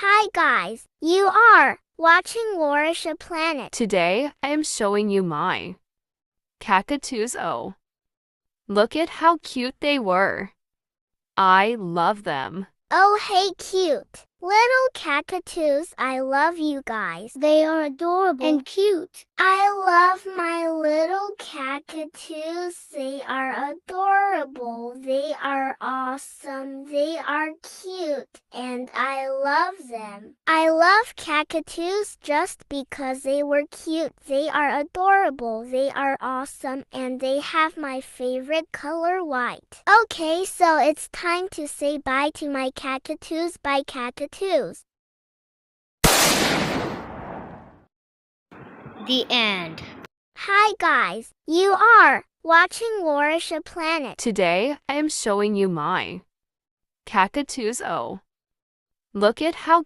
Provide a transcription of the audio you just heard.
Hi guys, you are watching Laurisha Planet. Today, I am showing you my Cacatoos. Oh, look at how cute they were. I love them. Oh hey cute. Little Cacatoos, I love you guys. They are adorable and cute. I love my little Cacatoos. They are adorable. They are awesome. They are cute and I love them. I love Cacatoos just because they were cute. They are adorable. They are awesome and they have my favorite color, white. Okay, so it's time to say bye to my Cacatoos. Bye Cacatoos. The end. Hi guys, you are watching Laurisha Planet. Today, I am showing you my Cacatoos. Oh, look at how